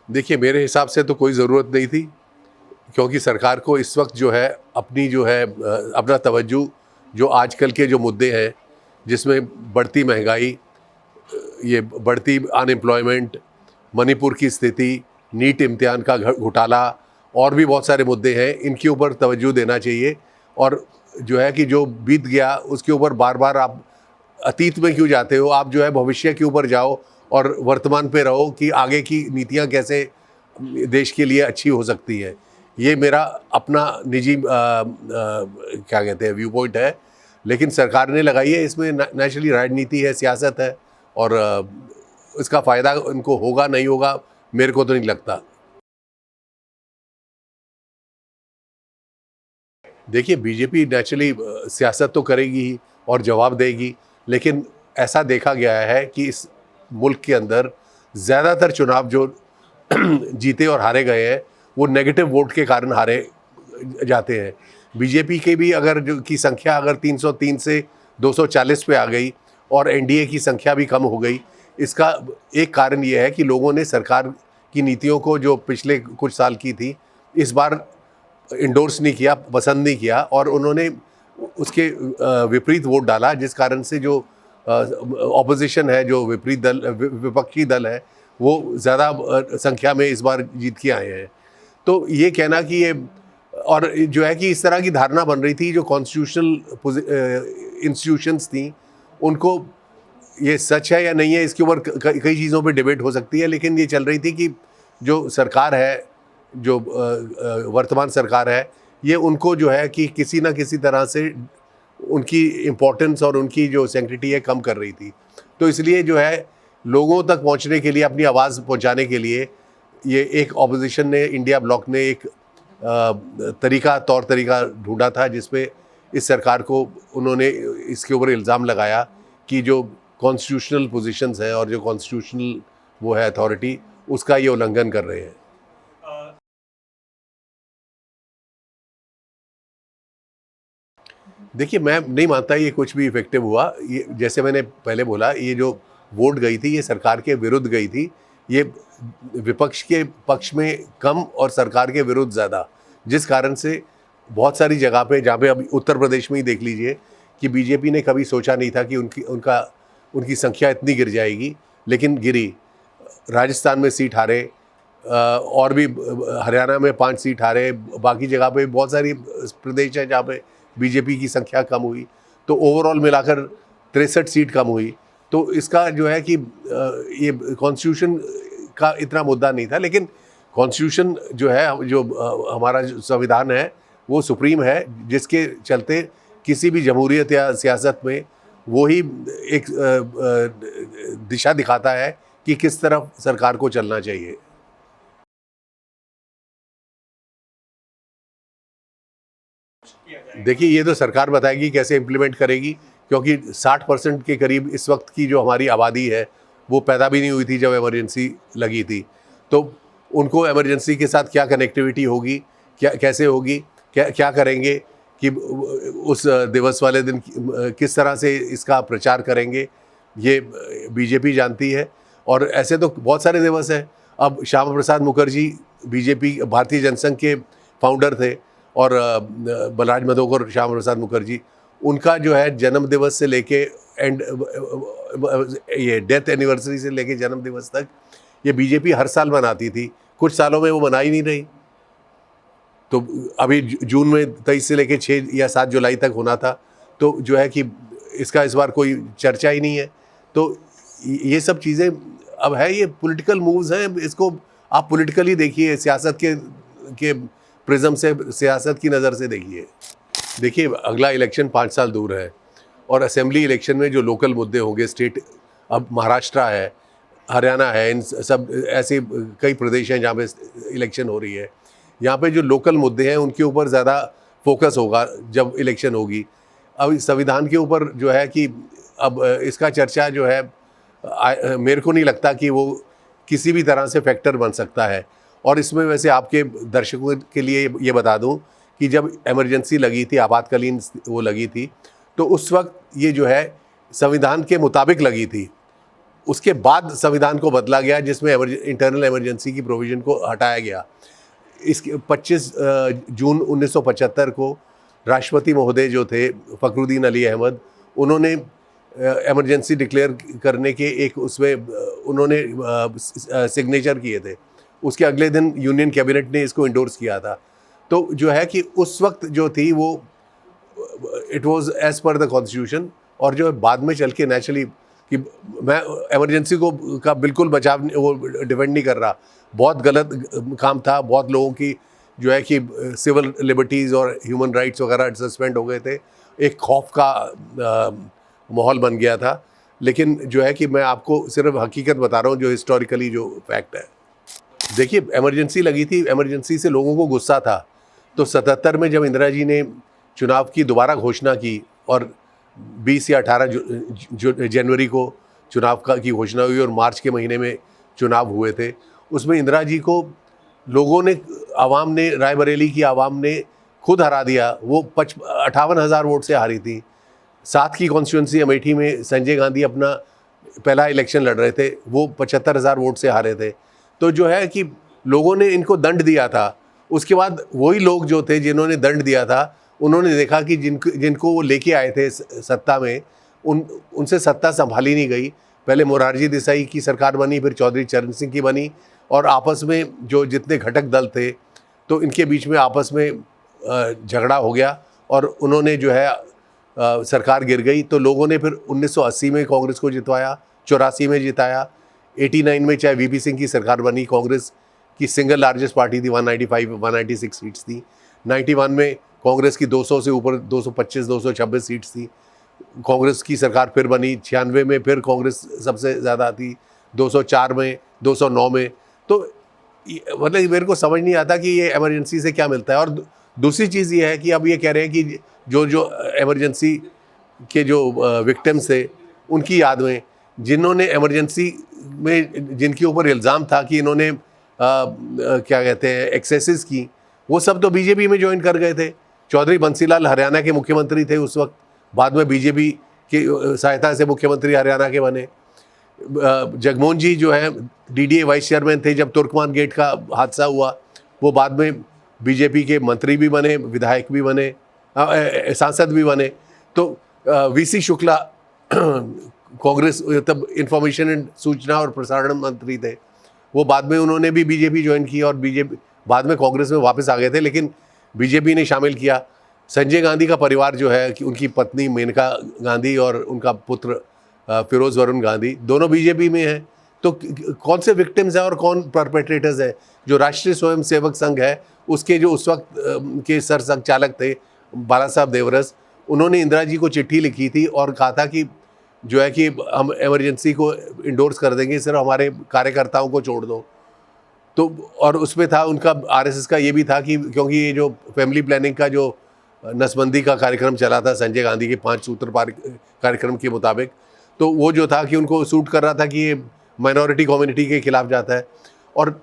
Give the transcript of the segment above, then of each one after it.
देखिए, मेरे हिसाब से तो कोई ज़रूरत नहीं थी, क्योंकि सरकार को इस वक्त जो है अपनी जो है अपना तवज्जो जो आजकल के जो मुद्दे हैं, जिसमें बढ़ती महंगाई, ये बढ़ती अनएम्प्लॉयमेंट, मणिपुर की स्थिति, नीट इम्तिहान का घोटाला और भी बहुत सारे मुद्दे हैं, इनके ऊपर तवज्जो देना चाहिए। और जो है कि जो बीत गया उसके ऊपर बार बार आप अतीत में क्यों जाते हो, आप जो है भविष्य के ऊपर जाओ और वर्तमान पे रहो कि आगे की नीतियां कैसे देश के लिए अच्छी हो सकती है। ये मेरा अपना निजी क्या कहते हैं व्यू पॉइंट है, लेकिन सरकार ने लगाई है, इसमें नेचुरली राजनीति है, सियासत है, और इसका फ़ायदा उनको होगा नहीं होगा मेरे को तो नहीं लगता। देखिए, बीजेपी नेचुरली सियासत तो करेगी ही और जवाब देगी, लेकिन ऐसा देखा गया है कि इस मुल्क के अंदर ज़्यादातर चुनाव जो जीते और हारे गए हैं, वो नेगेटिव वोट के कारण हारे जाते हैं। बीजेपी के भी अगर जो की संख्या अगर 303 से 240 पे आ गई और एनडीए की संख्या भी कम हो गई, इसका एक कारण ये है कि लोगों ने सरकार की नीतियों को जो पिछले कुछ साल की थी, इस बार इंडोर्स नहीं किया, पसंद नहीं किया, और उन्होंने उसके विपरीत वोट डाला, जिस कारण से जो ऑपोजिशन है, जो विपरीत दल विपक्षी दल है, वो ज़्यादा संख्या में इस बार जीत के आए हैं। तो ये कहना कि ये, और जो है कि इस तरह की धारणा बन रही थी, जो कॉन्स्टिट्यूशनल इंस्टीट्यूशंस थी, उनको ये सच है या नहीं है इसके ऊपर कई चीज़ों पे डिबेट हो सकती है, लेकिन ये चल रही थी कि जो सरकार है, जो वर्तमान सरकार है, ये उनको जो है कि किसी ना किसी तरह से उनकी इम्पोर्टेंस और उनकी जो सैंक्टिटी है कम कर रही थी। तो इसलिए जो है लोगों तक पहुंचने के लिए, अपनी आवाज़ पहुंचाने के लिए, ये एक ऑपोजिशन ने, इंडिया ब्लॉक ने एक तौर तरीका ढूंढा था, जिसपे इस सरकार को उन्होंने इसके ऊपर इल्ज़ाम लगाया कि जो कॉन्स्टिट्यूशनल पोजीशंस है और जो कॉन्स्टिट्यूशनल वो है अथॉरिटी, उसका ये उल्लंघन कर रहे हैं। देखिए, मैं नहीं मानता ये कुछ भी इफ़ेक्टिव हुआ। ये जैसे मैंने पहले बोला, ये जो वोट गई थी, ये सरकार के विरुद्ध गई थी। ये विपक्ष के पक्ष में कम और सरकार के विरुद्ध ज़्यादा, जिस कारण से बहुत सारी जगह पे, जहाँ पे अभी उत्तर प्रदेश में ही देख लीजिए कि बीजेपी ने कभी सोचा नहीं था कि उनकी संख्या इतनी गिर जाएगी, लेकिन गिरी। राजस्थान में सीट हारे, और भी हरियाणा में 5 सीट हारे, बाकी जगह पे बहुत सारी प्रदेश हैं जहाँ पे बीजेपी की संख्या कम हुई। तो ओवरऑल मिलाकर 63 सीट कम हुई। तो इसका जो है कि ये कॉन्स्टिट्यूशन का इतना मुद्दा नहीं था, लेकिन कॉन्स्टिट्यूशन जो है, जो हमारा जो संविधान है, वो सुप्रीम है, जिसके चलते किसी भी जमहूरियत या सियासत में वो ही एक दिशा दिखाता है कि किस तरफ सरकार को चलना चाहिए। देखिए, ये तो सरकार बताएगी कैसे इम्प्लीमेंट करेगी, क्योंकि 60% के करीब इस वक्त की जो हमारी आबादी है, वो पैदा भी नहीं हुई थी जब इमरजेंसी लगी थी। तो उनको इमरजेंसी के साथ क्या कनेक्टिविटी होगी, क्या कैसे होगी, क्या करेंगे कि उस दिवस वाले दिन किस तरह से इसका प्रचार करेंगे, ये बीजेपी जानती है। और ऐसे तो बहुत सारे दिवस हैं। अब श्यामा प्रसाद मुखर्जी बीजेपी, भारतीय जनसंघ के फाउंडर थे, और बलराज मधोकर, श्यामा प्रसाद मुखर्जी, उनका जो है जन्म दिवस से लेके एंड ये डेथ एनिवर्सरी से लेके जन्म दिवस तक ये बीजेपी हर साल मनाती थी। कुछ सालों में वो मना ही नहीं रही। तो अभी जून में 23 से लेके 6 या 7 जुलाई तक होना था, तो जो है कि इसका इस बार कोई चर्चा ही नहीं है। तो ये सब चीज़ें अब है, ये पॉलिटिकल मूव्स हैं, इसको आप पॉलिटिकली देखिए, सियासत के प्रिज्म से, सियासत की नज़र से देखिए। देखिए, अगला इलेक्शन 5 साल दूर है, और असेंबली इलेक्शन में जो लोकल मुद्दे होंगे, स्टेट, अब महाराष्ट्र है, हरियाणा है, इन सब ऐसे कई प्रदेश हैं जहाँ पे इलेक्शन हो रही है। यहाँ पे जो लोकल मुद्दे हैं उनके ऊपर ज़्यादा फोकस होगा जब इलेक्शन होगी। अब संविधान के ऊपर जो है कि अब इसका चर्चा जो है, मेरे को नहीं लगता कि वो किसी भी तरह से फैक्टर बन सकता है। और इसमें वैसे आपके दर्शकों के लिए ये बता दूं कि जब इमरजेंसी लगी थी, आपातकालीन वो लगी थी, तो उस वक्त ये जो है संविधान के मुताबिक लगी थी। उसके बाद संविधान को बदला गया जिसमें इंटरनल इमरजेंसी की प्रोविज़न को हटाया गया। इसके 25 जून 1975 को राष्ट्रपति महोदय जो थे फ़खरुद्दीन अली अहमद, उन्होंने इमरजेंसी डिक्लेयर करने के एक उसमें उन्होंने सिग्नेचर किए थे। उसके अगले दिन यूनियन कैबिनेट ने इसको इंडोर्स किया था। तो जो है कि उस वक्त जो थी वो it was as per the constitution, और जो बाद में चल के नेचुरली कि मैं इमरजेंसी को का बिल्कुल बचाव वो डिफेंड नहीं कर रहा, बहुत गलत काम था, बहुत लोगों की जो है कि सिविल लिबर्टीज़ और ह्यूमन राइट्स वगैरह सस्पेंड हो गए थे, एक खौफ का माहौल बन गया था। लेकिन जो है कि मैं आपको सिर्फ हकीकत बता रहा हूँ जो हिस्टोरिकली जो फैक्ट है। देखिए, इमरजेंसी लगी थी, इमरजेंसी से लोगों को गुस्सा था। तो 77 में जब इंदिरा जी ने चुनाव की दोबारा घोषणा की और 20 या 18 जनवरी को चुनाव की घोषणा हुई और मार्च के महीने में चुनाव हुए थे, उसमें इंदिरा जी को लोगों ने, आवाम ने, रायबरेली की आवाम ने खुद हरा दिया। वो 58,000 वोट से हारी थी। 7 की कॉन्स्टिट्यूंसी अमेठी में संजय गांधी अपना पहला इलेक्शन लड़ रहे थे, वो 75,000 वोट से हारे थे। तो जो है कि लोगों ने इनको दंड दिया था। उसके बाद वही लोग जो थे जिन्होंने दंड दिया था, उन्होंने देखा कि जिनको वो लेके आए थे सत्ता में, उनसे सत्ता संभाली नहीं गई। पहले मोरारजी देसाई की सरकार बनी, फिर चौधरी चरण सिंह की बनी, और आपस में जो जितने घटक दल थे तो इनके बीच में आपस में झगड़ा हो गया और उन्होंने जो है सरकार गिर गई। तो लोगों ने फिर 1980 में कांग्रेस को जितवाया, 84 में जिताया, 89 में चाहे वीपी सिंह की सरकार बनी, कांग्रेस की सिंगल लार्जेस्ट पार्टी थी, 196 सीट्स थी। 91 में कांग्रेस की 200 से ऊपर 225 226 सीट्स थी, कांग्रेस की सरकार फिर बनी। 96 में फिर कांग्रेस सबसे ज़्यादा थी, 204 में, 209 में। तो मतलब मेरे को समझ नहीं आता कि ये इमरजेंसी से क्या मिलता है। और दूसरी चीज़ ये है कि अब ये कह रहे हैं कि जो जो इमरजेंसी के जो विक्टिम्स थे उनकी याद में, जिन्होंने इमरजेंसी में जिनके ऊपर इल्ज़ाम था कि इन्होंने क्या कहते हैं एक्सेसेस की, वो सब तो बीजेपी में ज्वाइन कर गए थे। चौधरी बंसीलाल हरियाणा के मुख्यमंत्री थे उस वक्त, बाद में बीजेपी की सहायता से मुख्यमंत्री हरियाणा के बने। जगमोहन जी जो है डीडीए वाइस चेयरमैन थे जब तुर्कमान गेट का हादसा हुआ, वो बाद में बीजेपी के मंत्री भी बने, विधायक भी बने, सांसद भी बने। तो वीसी शुक्ला कांग्रेस तब इंफॉर्मेशन एंड सूचना और प्रसारण मंत्री थे, वो बाद में उन्होंने भी बीजेपी ज्वाइन की और बीजेपी बाद में कांग्रेस में वापस आ गए थे, लेकिन बीजेपी ने शामिल किया। संजय गांधी का परिवार जो है कि उनकी पत्नी मेनका गांधी और उनका पुत्र फिरोज वरुण गांधी दोनों बीजेपी में हैं। तो कौन से विक्टिम्स हैं और कौन परपेट्रेटर्स हैं? जो राष्ट्रीय स्वयं सेवक संघ है उसके जो उस वक्त के सर संचालक थे बाला साहब देवरस, उन्होंने इंदिरा जी को चिट्ठी लिखी थी और कहा था कि जो है कि हम इमरजेंसी को इंडोर्स कर देंगे, सिर्फ हमारे कार्यकर्ताओं को छोड़ दो। तो और उसमें था उनका आरएसएस का ये भी था कि क्योंकि ये जो फैमिली प्लानिंग का जो नसबंदी का कार्यक्रम चला था संजय गांधी के 5 सूत्र कार्यक्रम के मुताबिक, तो वो जो था कि उनको सूट कर रहा था कि ये माइनॉरिटी कम्युनिटी के खिलाफ जाता है। और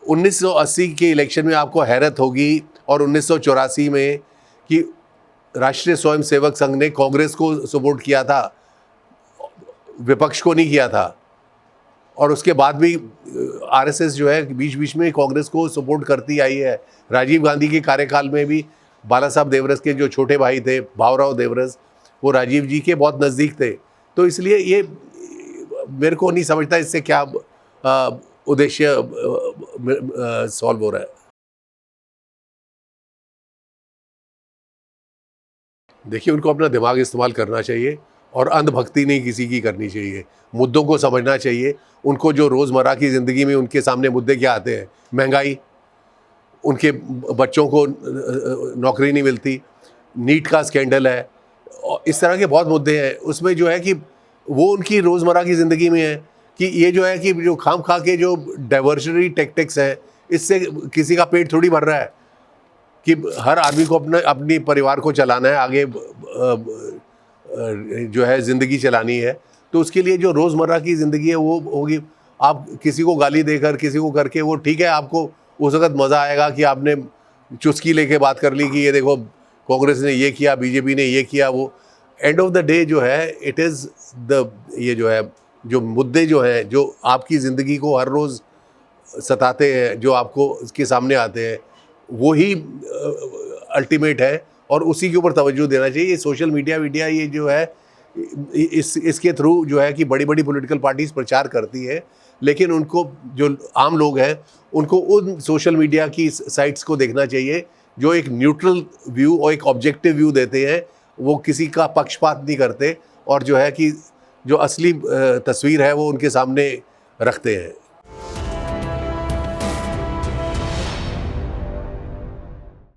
1980 के इलेक्शन में आपको हैरत होगी और 1984 में कि राष्ट्रीय स्वयं सेवक संघ ने कांग्रेस को सपोर्ट किया था, विपक्ष को नहीं किया था। और उसके बाद भी आरएसएस जो है बीच बीच में कांग्रेस को सपोर्ट करती आई है। राजीव गांधी के कार्यकाल में भी बाला साहब देवरस के जो छोटे भाई थे भावराव देवरस, वो राजीव जी के बहुत नज़दीक थे। तो इसलिए ये मेरे को नहीं समझता इससे क्या उद्देश्य सॉल्व हो रहा है। देखिए, उनको अपना दिमाग इस्तेमाल करना चाहिए और अंधभक्ति नहीं किसी की करनी चाहिए। मुद्दों को समझना चाहिए। उनको जो रोज़मर्रा की ज़िंदगी में उनके सामने मुद्दे क्या आते हैं, महंगाई, उनके बच्चों को नौकरी नहीं मिलती, नीट का स्कैंडल है, और इस तरह के बहुत मुद्दे हैं। उसमें जो है कि वो उनकी रोज़मर्रा की ज़िंदगी में है कि ये जो है कि जो खाम खा के जो डाइवर्शनरी टैक्टिक्स है, इससे किसी का पेट थोड़ी भर रहा है कि हर आदमी को अपनी परिवार को चलाना है, आगे जो है ज़िंदगी चलानी है। तो उसके लिए जो रोज़मर्रा की ज़िंदगी है वो होगी। आप किसी को गाली देकर किसी को करके, वो ठीक है, आपको उस वक्त मज़ा आएगा कि आपने चुस्की लेके बात कर ली कि ये देखो कांग्रेस ने ये किया, बीजेपी ने ये किया। वो एंड ऑफ द डे जो है इट इज़ द ये जो है जो मुद्दे जो हैं, जो आपकी ज़िंदगी को हर रोज़ सताते हैं, जो आपको उसके सामने आते हैं, वो ही अल्टीमेट है और उसी के ऊपर तवज्जो देना चाहिए। ये सोशल मीडिया ये जो है इसके थ्रू जो है कि बड़ी-बड़ी पॉलिटिकल पार्टीज़ प्रचार करती है, लेकिन उनको जो आम लोग हैं, उनको उन सोशल मीडिया की साइट्स को देखना चाहिए जो एक न्यूट्रल व्यू और एक ऑब्जेक्टिव व्यू देते हैं। वो किसी का पक्षपात नहीं करते और जो है कि जो असली तस्वीर है वो उनके सामने रखते हैं।